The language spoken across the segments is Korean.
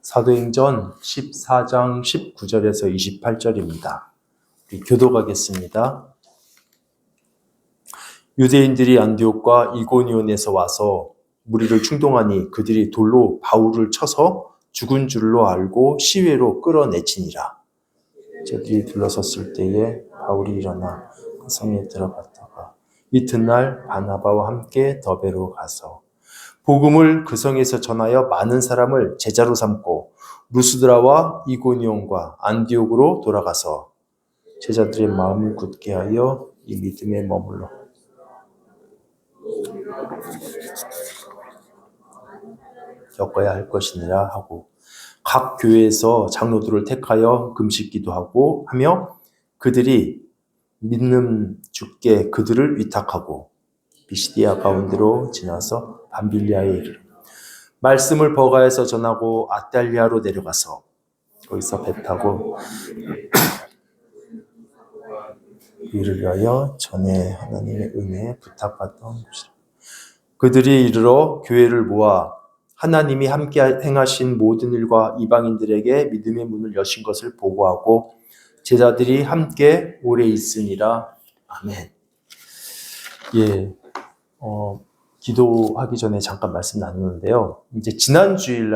사도행전 14장 19절에서 28절입니다. 우리 교독하겠습니다. 유대인들이 안디옥과 이고니온에서 와서 무리를 충동하니 그들이 돌로 바울을 쳐서 죽은 줄로 알고 시외로 끌어내치니라. 저들이 둘러섰을 때에 바울이 일어나 그 성에 들어갔다가 이튿날 바나바와 함께 더베로 가서 복음을 그 성에서 전하여 많은 사람을 제자로 삼고 루스드라와 이고니온과 안디옥으로 돌아가서 제자들의 마음을 굳게 하여 이 믿음에 머물러 겪어야 할 것이니라 하고 각 교회에서 장로들을 택하여 금식 기도하고 하며 그들이 믿는 주께 그들을 위탁하고 비시디아 가운데로 지나서 밤빌리아에 이르러 말씀을 버가에서 전하고 아탈리아로 내려가서 거기서 배 타고 이를 위하여 전에 하나님의 은혜에 부탁받던 곳이라. 그들이 이르러 교회를 모아 하나님이 함께 행하신 모든 일과 이방인들에게 믿음의 문을 여신 것을 보고하고 제자들이 함께 오래 있으니라. 아멘. 예, 기도하기 전에 잠깐 말씀 나누는데요. 이제 지난 주일이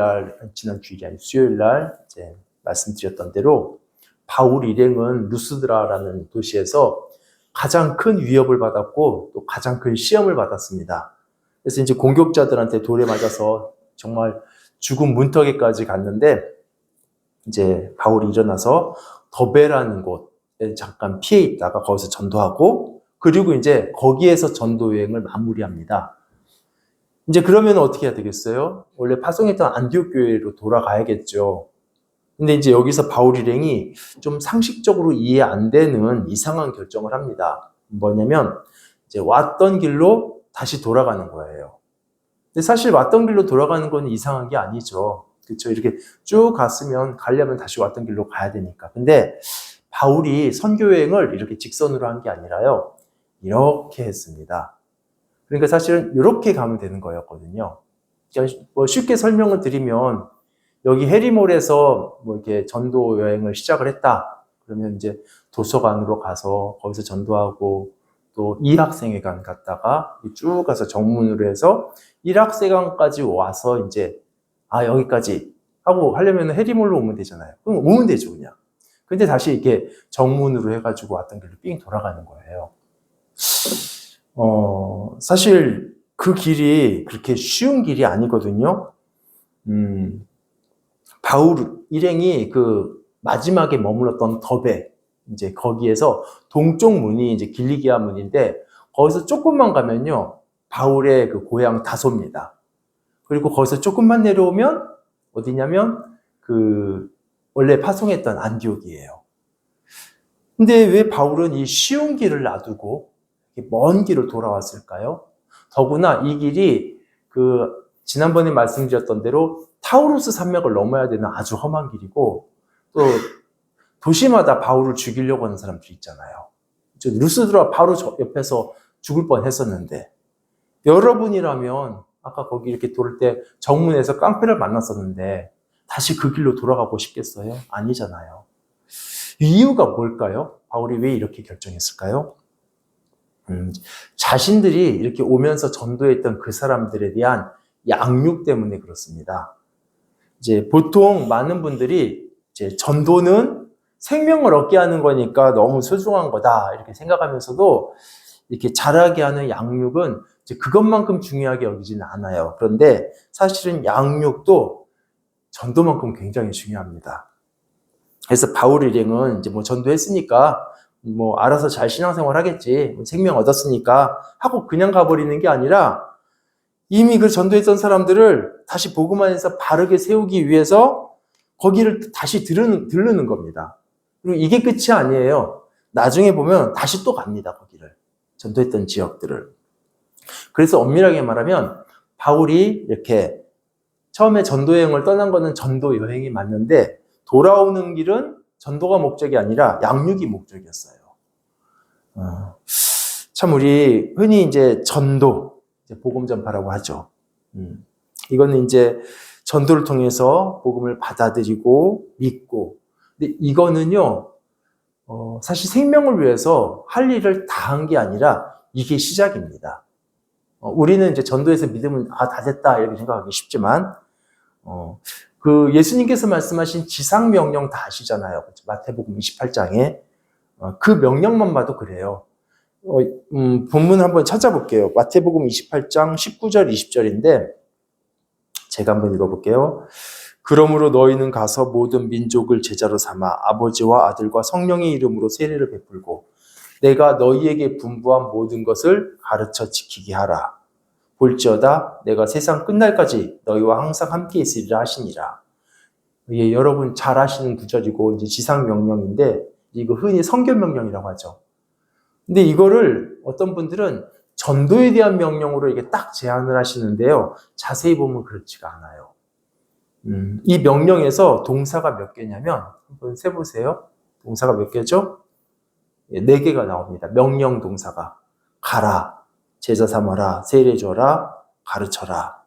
아니 수요일날 이제 말씀드렸던 대로 바울 일행은 루스드라라는 도시에서 가장 큰 위협을 받았고 또 가장 큰 시험을 받았습니다. 그래서 이제 공격자들한테 돌에 맞아서 정말 죽음 문턱에까지 갔는데 이제 바울이 일어나서 더베라는 곳에 잠깐 피해 있다가 거기서 전도하고 그리고 이제 거기에서 전도 여행을 마무리합니다. 이제 그러면 어떻게 해야 되겠어요? 원래 파송했던 안디옥 교회로 돌아가야겠죠. 근데 이제 여기서 바울 일행이 좀 상식적으로 이해 안 되는 이상한 결정을 합니다. 뭐냐면 이제 왔던 길로 다시 돌아가는 거예요. 근데 사실 왔던 길로 돌아가는 건 이상한 게 아니죠. 그렇죠? 이렇게 쭉 갔으면 가려면 다시 왔던 길로 가야 되니까. 근데 바울이 선교 여행을 이렇게 직선으로 한 게 아니라요. 이렇게 했습니다. 그러니까 사실은 이렇게 가면 되는 거였거든요. 그러니까 뭐 쉽게 설명을 드리면 여기 해리몰에서 뭐 이렇게 전도 여행을 시작을 했다. 그러면 이제 도서관으로 가서 거기서 전도하고 또 일학생회관 갔다가 쭉 가서 정문으로 해서 일학생회관까지 와서 이제 여기까지 하고 하려면 해리몰로 오면 되잖아요. 그럼 오면 되죠, 그냥. 근데 다시 이렇게 정문으로 해가지고 왔던 길로 삥 돌아가는 거예요. 사실 그 길이 그렇게 쉬운 길이 아니거든요. 바울 일행이 그 마지막에 머물렀던 더베, 이제 거기에서 동쪽 문이 이제 길리기아 문인데 거기서 조금만 가면요. 바울의 그 고향 다소입니다. 그리고 거기서 조금만 내려오면 어디냐면 그 원래 파송했던 안디옥이에요. 근데 왜 바울은 이 쉬운 길을 놔두고 먼 길을 돌아왔을까요? 더구나 이 길이 그 지난번에 말씀드렸던 대로 타우루스 산맥을 넘어야 되는 아주 험한 길이고 또 도시마다 바울을 죽이려고 하는 사람들이 있잖아요. 루스드라 바로 옆에서 죽을 뻔했었는데 여러분이라면 아까 거기 이렇게 돌을 때 정문에서 깡패를 만났었는데 다시 그 길로 돌아가고 싶겠어요? 아니잖아요. 이유가 뭘까요? 바울이 왜 이렇게 결정했을까요? 자신들이 이렇게 오면서 전도했던 그 사람들에 대한 양육 때문에 그렇습니다. 이제 보통 많은 분들이 이제 전도는 생명을 얻게 하는 거니까 너무 소중한 거다 이렇게 생각하면서도 이렇게 자라게 하는 양육은 이제 그것만큼 중요하게 여기지는 않아요. 그런데 사실은 양육도 전도만큼 굉장히 중요합니다. 그래서 바울 일행은 이제 뭐 전도했으니까 뭐 알아서 잘 신앙생활 하겠지, 생명 얻었으니까 하고 그냥 가버리는 게 아니라 이미 그 전도했던 사람들을 다시 복음 안에서 바르게 세우기 위해서 거기를 다시 들르는 겁니다. 그리고 이게 끝이 아니에요. 나중에 보면 다시 또 갑니다. 거기를. 전도했던 지역들을. 그래서 엄밀하게 말하면 바울이 이렇게 처음에 전도 여행을 떠난 거는 전도 여행이 맞는데 돌아오는 길은 전도가 목적이 아니라 양육이 목적이었어요. 참 우리 흔히 이제 전도, 복음 전파라고 하죠. 이거는 이제 전도를 통해서 복음을 받아들이고 믿고. 근데 이거는요, 사실 생명을 위해서 할 일을 다 한 게 아니라 이게 시작입니다. 우리는 이제 전도에서 믿으면 다 됐다 이렇게 생각하기 쉽지만 그 예수님께서 말씀하신 지상 명령 다 아시잖아요. 마태복음 28장에 그 명령만 봐도 그래요. 본문 한번 찾아볼게요. 마태복음 28장 19절 20절인데 제가 한번 읽어볼게요. 그러므로 너희는 가서 모든 민족을 제자로 삼아 아버지와 아들과 성령의 이름으로 세례를 베풀고 내가 너희에게 분부한 모든 것을 가르쳐 지키게 하라. 볼지어다 내가 세상 끝날까지 너희와 항상 함께 있으리라 하시니라. 예, 여러분 잘 아시는 구절이고 이제 지상 명령인데 이거 흔히 성결 명령이라고 하죠. 근데 이거를 어떤 분들은 전도에 대한 명령으로 이게 딱 제안을 하시는데요. 자세히 보면 그렇지가 않아요. 이 명령에서 동사가 몇 개냐면 한번 세보세요. 동사가 몇 개죠? 4개가 나옵니다. 명령 동사가 가라, 제자 삼아라, 세례 줘라, 가르쳐라.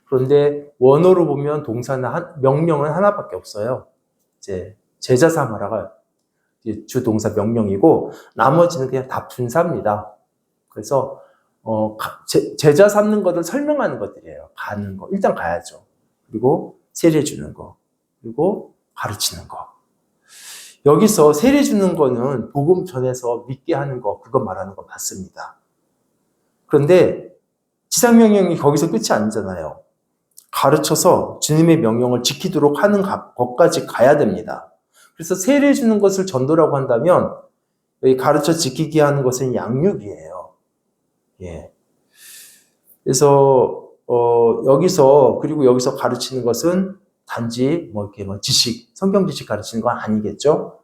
그런데 원어로 보면 동사는 명령은 하나밖에 없어요. 이제 제자 삼아라가 주 동사 명령이고 나머지는 그냥 다 분사입니다. 그래서 제자 삼는 것을 설명하는 것들이에요. 가는 거, 일단 가야죠. 그리고 세례 주는 거, 그리고 가르치는 거. 여기서 세례 주는 거는 복음 전해서 믿게 하는 거, 그거 말하는 거 맞습니다. 그런데 지상명령이 거기서 끝이 아니잖아요. 가르쳐서 주님의 명령을 지키도록 하는 것까지 가야 됩니다. 그래서 세례 주는 것을 전도라고 한다면 여기 가르쳐 지키게 하는 것은 양육이에요. 예. 그래서 그리고 여기서 가르치는 것은 단지 지식, 성경 지식 가르치는 건 아니겠죠.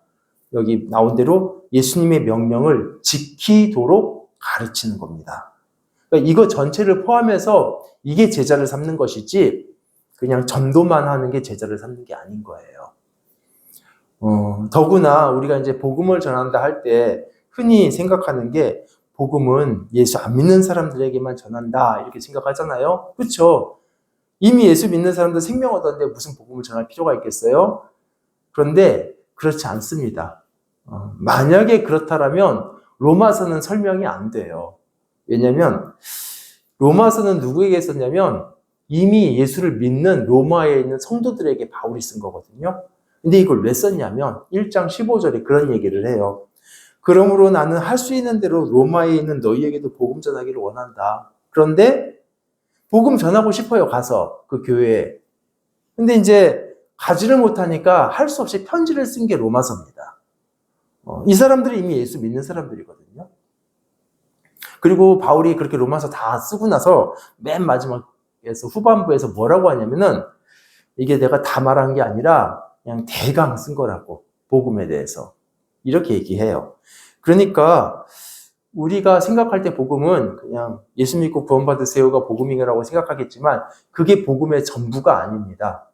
여기 나온 대로 예수님의 명령을 지키도록 가르치는 겁니다. 그러니까 이거 전체를 포함해서 이게 제자를 삼는 것이지 그냥 전도만 하는 게 제자를 삼는 게 아닌 거예요. 더구나 우리가 이제 복음을 전한다 할 때 흔히 생각하는 게 복음은 예수 안 믿는 사람들에게만 전한다 이렇게 생각하잖아요. 그렇죠? 이미 예수 믿는 사람들 생명 얻었는데 무슨 복음을 전할 필요가 있겠어요? 그런데 그렇지 않습니다. 만약에 그렇다면 로마서는 설명이 안 돼요. 왜냐하면 로마서는 누구에게 썼냐면 이미 예수를 믿는 로마에 있는 성도들에게 바울이 쓴 거거든요. 근데 이걸 왜 썼냐면 1장 15절에 그런 얘기를 해요. 그러므로 나는 할 수 있는 대로 로마에 있는 너희에게도 복음 전하기를 원한다. 그런데 복음 전하고 싶어요. 가서 그 교회에. 근데 이제 가지를 못하니까 할 수 없이 편지를 쓴 게 로마서입니다. 이 사람들이 이미 예수 믿는 사람들이거든요. 그리고 바울이 그렇게 로마서 다 쓰고 나서 맨 마지막에서 후반부에서 뭐라고 하냐면은 이게 내가 다 말한 게 아니라 그냥 대강 쓴 거라고, 복음에 대해서. 이렇게 얘기해요. 그러니까 우리가 생각할 때 복음은 그냥 예수 믿고 구원받으세요가 복음이라고 생각하겠지만 그게 복음의 전부가 아닙니다.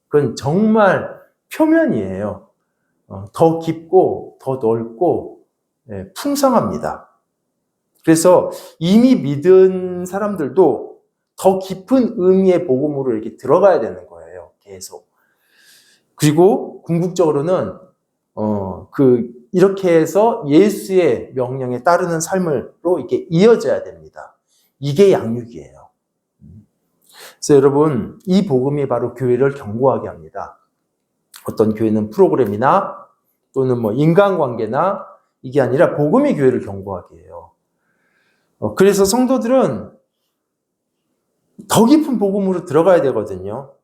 그건 정말 표면이에요. 더 깊고 더 넓고 풍성합니다. 그래서 이미 믿은 사람들도 더 깊은 의미의 복음으로 이렇게 들어가야 되는 거예요. 계속. 그리고 궁극적으로는 이렇게 해서 예수의 명령에 따르는 삶으로 이렇게 이어져야 됩니다. 이게 양육이에요. 그래서 여러분, 이 복음이 바로 교회를 견고하게 합니다. 어떤 교회는 프로그램이나 또는 인간관계나 이게 아니라 복음이 교회를 견고하게 해요. 그래서 성도들은 더 깊은 복음으로 들어가야 되거든요.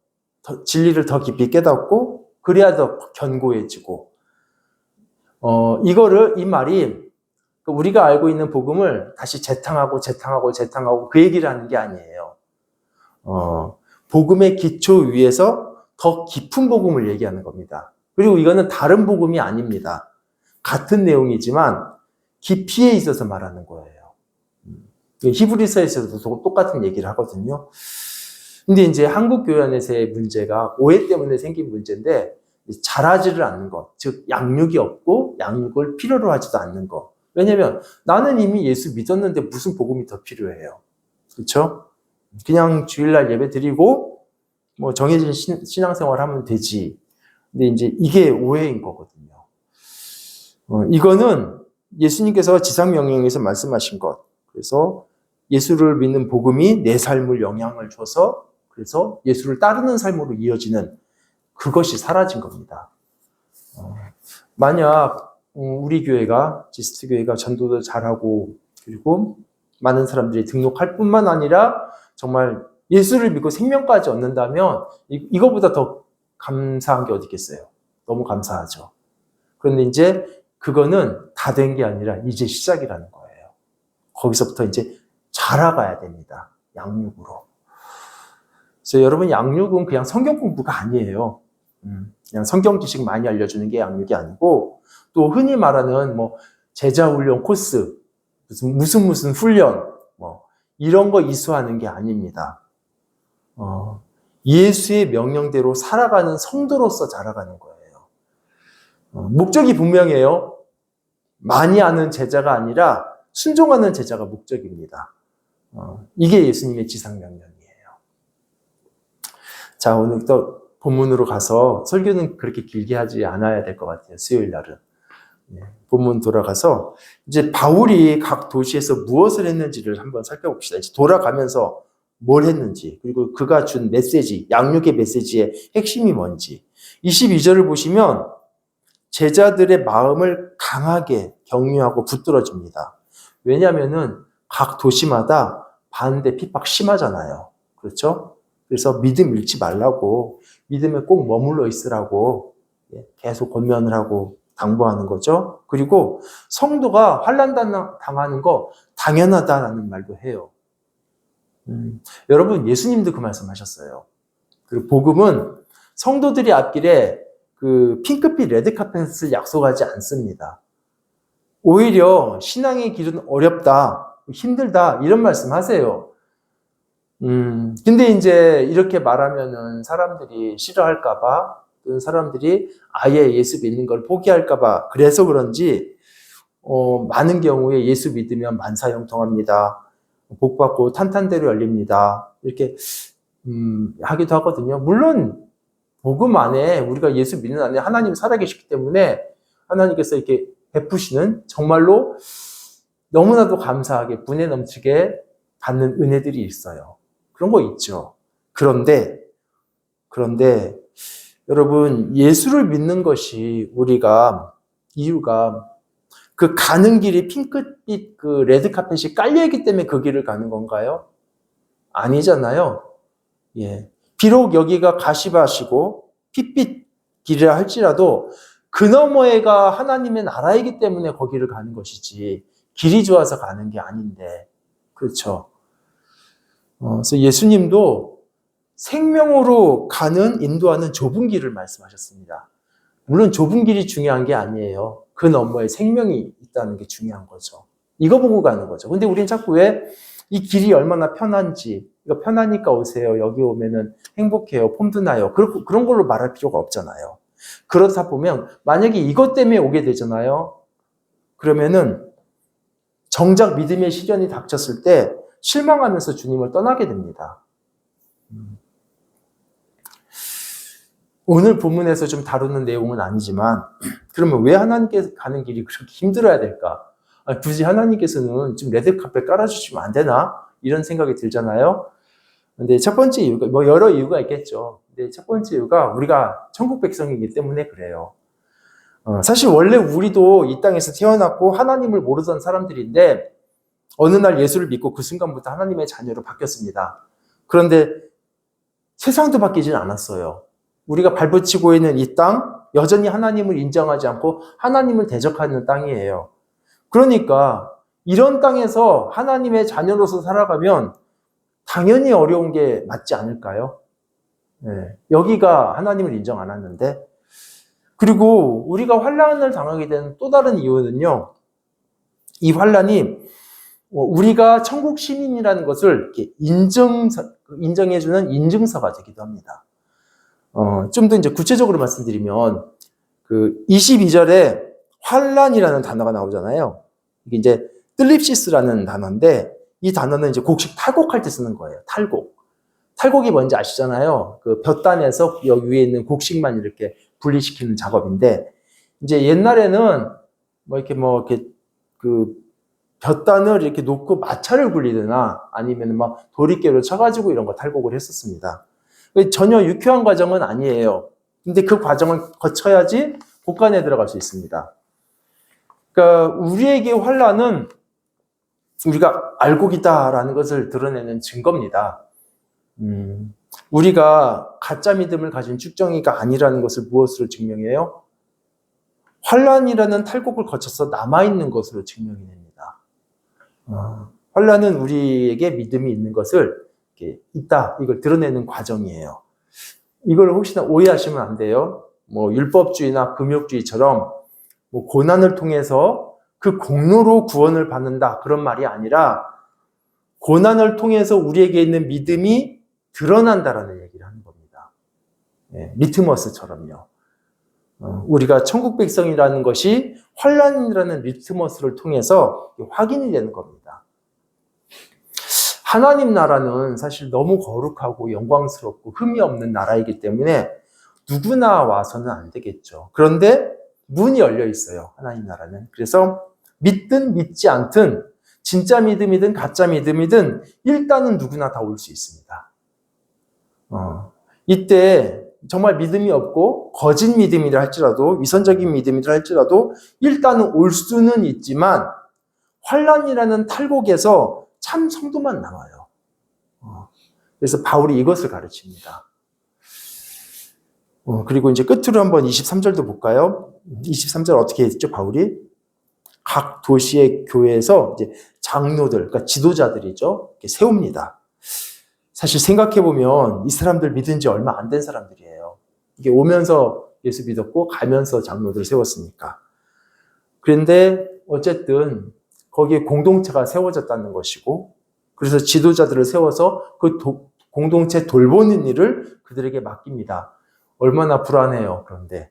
진리를 더 깊이 깨닫고 그래야 더 견고해지고 이 말이 우리가 알고 있는 복음을 다시 재탕하고 그 얘기를 하는 게 아니에요. 복음의 기초 위에서 더 깊은 복음을 얘기하는 겁니다. 그리고 이거는 다른 복음이 아닙니다. 같은 내용이지만 깊이에 있어서 말하는 거예요. 히브리서에서도 똑같은 얘기를 하거든요. 근데 이제 한국 교회 안에서의 문제가 오해 때문에 생긴 문제인데 잘하지를 않는 것, 즉 양육이 없고 양육을 필요로 하지도 않는 것. 왜냐면 나는 이미 예수 믿었는데 무슨 복음이 더 필요해요. 그렇죠? 그냥 주일날 예배 드리고 뭐 정해진 신앙생활 하면 되지. 근데 이제 이게 오해인 거거든요. 이거는 예수님께서 지상명령에서 말씀하신 것. 그래서 예수를 믿는 복음이 내 삶을 영향을 줘서 그래서 예수를 따르는 삶으로 이어지는 그것이 사라진 겁니다. 만약 우리 교회가 지스트 교회가 전도도 잘하고 그리고 많은 사람들이 등록할 뿐만 아니라 정말 예수를 믿고 생명까지 얻는다면 이거보다 더 감사한 게 어디 있겠어요? 너무 감사하죠. 그런데 이제 그거는 다 된 게 아니라 이제 시작이라는 거예요. 거기서부터 이제 자라가야 됩니다. 양육으로. 그래서 여러분 양육은 그냥 성경 공부가 아니에요. 그냥 성경 지식 많이 알려주는 게 양육이 아니고 또 흔히 말하는 뭐 제자 훈련 코스, 무슨 훈련 뭐 이런 거 이수하는 게 아닙니다. 예수의 명령대로 살아가는 성도로서 자라가는 거예요. 목적이 분명해요. 많이 아는 제자가 아니라 순종하는 제자가 목적입니다. 이게 예수님의 지상명령이에요. 자, 오늘 또 본문으로 가서 설교는 그렇게 길게 하지 않아야 될 것 같아요. 수요일 날은. 본문 돌아가서 이제 바울이 각 도시에서 무엇을 했는지를 한번 살펴봅시다. 이제 돌아가면서 뭘 했는지, 그리고 그가 준 메시지, 양육의 메시지의 핵심이 뭔지. 22절을 보시면 제자들의 마음을 강하게 격려하고 붙들어줍니다. 왜냐하면은 각 도시마다 반대 핍박 심하잖아요. 그렇죠? 그래서 믿음 잃지 말라고, 믿음에 꼭 머물러 있으라고 계속 권면을 하고 당부하는 거죠. 그리고 성도가 환난 당하는 거 당연하다라는 말도 해요. 여러분 예수님도 그 말씀하셨어요. 그리고 복음은 성도들이 앞길에 그 핑크빛 레드카펫을 약속하지 않습니다. 오히려 신앙의 길은 어렵다, 힘들다 이런 말씀하세요. 근데 이제 이렇게 말하면은 사람들이 싫어할까봐, 또는 사람들이 아예 예수 믿는 걸 포기할까봐 그래서 그런지 많은 경우에 예수 믿으면 만사형통합니다. 복받고 탄탄대로 열립니다. 이렇게 하기도 하거든요. 물론 복음 안에 우리가 예수 믿는 안에 하나님이 살아계시기 때문에 하나님께서 이렇게 베푸시는 정말로 너무나도 감사하게 분에 넘치게 받는 은혜들이 있어요. 그런 거 있죠. 그런데 여러분 예수를 믿는 것이 이유가 그 가는 길이 핑크빛 그 레드카펫이 깔려있기 때문에 그 길을 가는 건가요? 아니잖아요. 예. 비록 여기가 가시밭이고 핏빛 길이라 할지라도 그 너머에가 하나님의 나라이기 때문에 거기를 가는 것이지 길이 좋아서 가는 게 아닌데, 그렇죠? 그래서 예수님도 생명으로 인도하는 좁은 길을 말씀하셨습니다. 물론 좁은 길이 중요한 게 아니에요. 그 너머에 생명이 있다는 게 중요한 거죠. 이거 보고 가는 거죠. 근데 우리는 자꾸 왜 이 길이 얼마나 편한지, 이거 편하니까 오세요. 여기 오면은 행복해요. 폼도 나요. 그런 걸로 말할 필요가 없잖아요. 그렇다 보면 만약에 이것 때문에 오게 되잖아요. 그러면은 정작 믿음의 시련이 닥쳤을 때 실망하면서 주님을 떠나게 됩니다. 오늘 본문에서 좀 다루는 내용은 아니지만 그러면 왜 하나님께 가는 길이 그렇게 힘들어야 될까? 굳이 하나님께서는 좀 레드카펫 깔아주시면 안 되나? 이런 생각이 들잖아요. 근데 첫 번째 이유가, 뭐 여러 이유가 있겠죠. 근데 첫 번째 이유가 우리가 천국 백성이기 때문에 그래요. 사실 원래 우리도 이 땅에서 태어났고 하나님을 모르던 사람들인데 어느 날 예수를 믿고 그 순간부터 하나님의 자녀로 바뀌었습니다. 그런데 세상도 바뀌진 않았어요. 우리가 발붙이고 있는 이 땅, 여전히 하나님을 인정하지 않고 하나님을 대적하는 땅이에요. 그러니까 이런 땅에서 하나님의 자녀로서 살아가면 당연히 어려운 게 맞지 않을까요? 네. 여기가 하나님을 인정 안 하는데. 그리고 우리가 환난을 당하게 된 또 다른 이유는요. 이 환난이 우리가 천국 시민이라는 것을 이렇게 인정해주는 인증서가 되기도 합니다. 좀 더 이제 구체적으로 말씀드리면, 그 22절에 환난이라는 단어가 나오잖아요. 이게 이제 뜰립시스라는 단어인데, 이 단어는 이제 곡식 탈곡할 때 쓰는 거예요. 탈곡. 탈곡이 뭔지 아시잖아요. 그 볕단에서 여기 위에 있는 곡식만 이렇게 분리시키는 작업인데, 이제 옛날에는 이렇게 그 볕단을 이렇게 놓고 마찰을 굴리거나 아니면 막 도리깨로 쳐가지고 이런 거 탈곡을 했었습니다. 전혀 유쾌한 과정은 아니에요. 근데 그 과정을 거쳐야지 곡간에 들어갈 수 있습니다. 그러니까 우리에게 환란은 우리가 알곡이다라는 것을 드러내는 증거입니다. 우리가 가짜 믿음을 가진 쭉정이가 아니라는 것을 무엇으로 증명해요? 환란이라는 탈곡을 거쳐서 남아있는 것으로 증명이 됩니다. 환란은 우리에게 믿음이 있는 것을 있다, 이걸 드러내는 과정이에요. 이걸 혹시나 오해하시면 안 돼요. 율법주의나 금욕주의처럼 고난을 통해서 그 공로로 구원을 받는다, 그런 말이 아니라 고난을 통해서 우리에게 있는 믿음이 드러난다라는 얘기를 하는 겁니다. 리트머스처럼요. 우리가 천국 백성이라는 것이 환란이라는 리트머스를 통해서 확인이 되는 겁니다. 하나님 나라는 사실 너무 거룩하고 영광스럽고 흠이 없는 나라이기 때문에 누구나 와서는 안 되겠죠. 그런데 문이 열려 있어요, 하나님 나라는. 그래서 믿든 믿지 않든, 진짜 믿음이든 가짜 믿음이든 일단은 누구나 다 올 수 있습니다. 이때 정말 믿음이 없고 거짓 믿음이라 할지라도, 위선적인 믿음이라 할지라도 일단은 올 수는 있지만 환란이라는 탈곡에서 참 성도만 남아요. 그래서 바울이 이것을 가르칩니다. 그리고 이제 끝으로 한번 23절도 볼까요? 23절 어떻게 했죠, 바울이? 각 도시의 교회에서 이제 장로들, 그러니까 지도자들이죠, 이렇게 세웁니다. 사실 생각해보면 이 사람들 믿은 지 얼마 안 된 사람들이에요. 이게 오면서 예수 믿었고 가면서 장로들 세웠으니까. 그런데 어쨌든 거기에 공동체가 세워졌다는 것이고, 그래서 지도자들을 세워서 그 공동체 돌보는 일을 그들에게 맡깁니다. 얼마나 불안해요. 그런데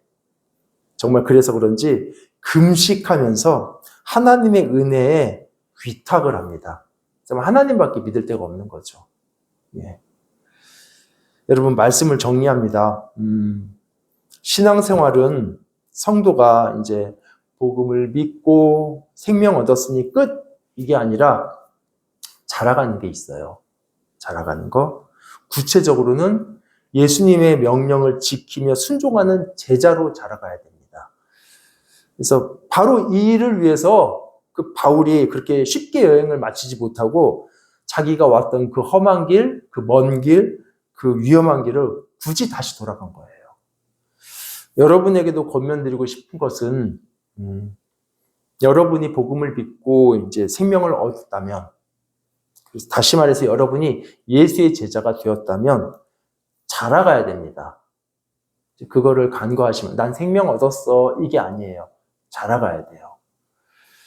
정말 그래서 그런지 금식하면서 하나님의 은혜에 위탁을 합니다. 정말 하나님밖에 믿을 데가 없는 거죠. 예. 여러분, 말씀을 정리합니다. 신앙생활은 성도가 이제 복음을 믿고 생명 얻었으니 끝, 이게 아니라 자라가는 게 있어요. 자라가는 거. 구체적으로는 예수님의 명령을 지키며 순종하는 제자로 자라가야 됩니다. 그래서 바로 이 일을 위해서 그 바울이 그렇게 쉽게 여행을 마치지 못하고 자기가 왔던 그 험한 길, 그 먼 길, 그 위험한 길을 굳이 다시 돌아간 거예요. 여러분에게도 권면드리고 싶은 것은, 여러분이 복음을 믿고 이제 생명을 얻었다면, 그래서 다시 말해서 여러분이 예수의 제자가 되었다면 자라가야 됩니다. 그거를 간과하시면 난 생명 얻었어, 이게 아니에요. 자라가야 돼요.